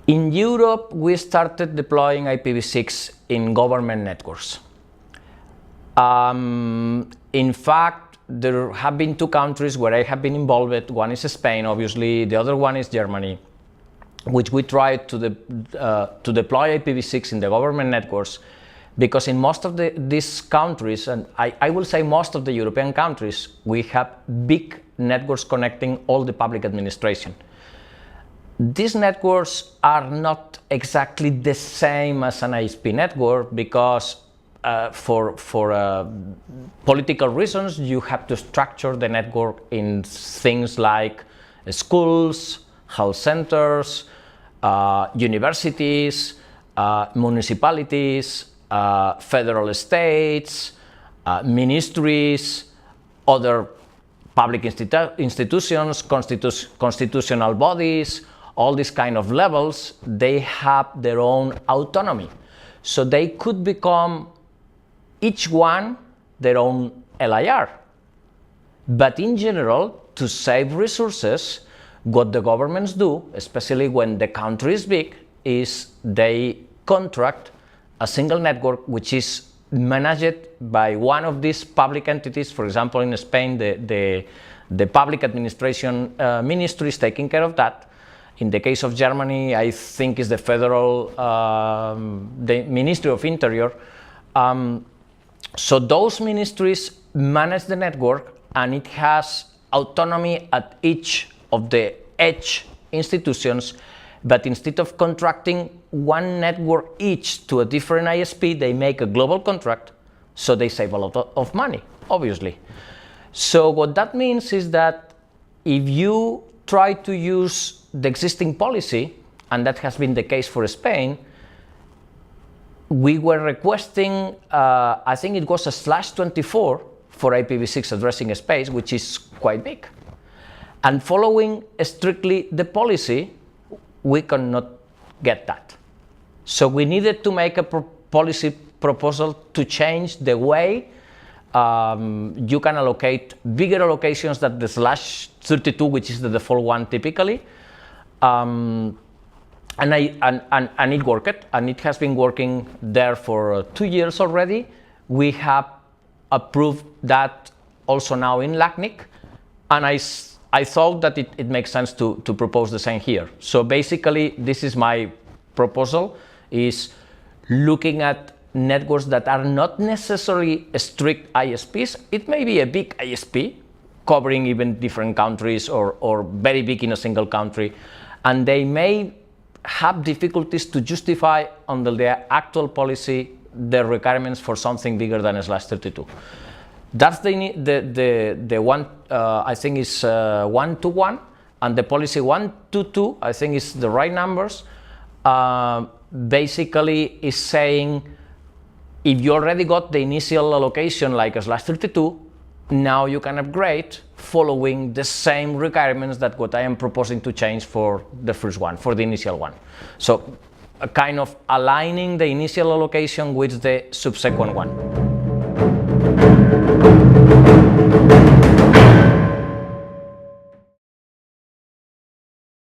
In Europe, we started deploying IPv6 in government networks. In fact, there have been two countries where I have been involved. One is Spain, obviously. The other one is Germany, which we tried to deploy IPv6 in the government networks, because in most of these countries, and I will say most of the European countries, we have big networks connecting all the public administration. These networks are not exactly the same as an ISP network, because for political reasons you have to structure the network in things like schools, health centers, universities, municipalities, federal states, ministries, other public institutions, constitutional bodies. All these kind of levels, they have their own autonomy. So they could become, each one, their own LIR. But in general, to save resources, what the governments do, especially when the country is big, is they contract a single network which is managed by one of these public entities. For example, in Spain, the public administration ministry is taking care of that. In the case of Germany, I think is the federal, the Ministry of Interior. So those ministries manage the network, and it has autonomy at each of the edge institutions. But instead of contracting one network each to a different ISP, they make a global contract, so they save a lot of money, obviously. So what that means is that if you try to use the existing policy, and that has been the case for Spain, we were requesting, I think it was a /24 for IPv6 addressing space, which is quite big. And following strictly the policy, we cannot get that. So we needed to make a policy proposal to change the way you can allocate bigger allocations than the /32, which is the default one typically. And it worked, and it has been working there for 2 years already. We have approved that also now in APNIC, and I thought that it makes sense to propose the same here. So basically, this is my proposal, is looking at networks that are not necessarily strict ISPs. It may be a big ISP covering even different countries, or very big in a single country, and they may have difficulties to justify under their actual policy the requirements for something bigger than a /32. That's the one, I think is 1-to-1, and the policy 1-to-2, I think is the right numbers. Basically is saying, if you already got the initial allocation like a /32, now you can upgrade following the same requirements that what I am proposing to change for the first one, for the initial one. So a kind of aligning the initial allocation with the subsequent one.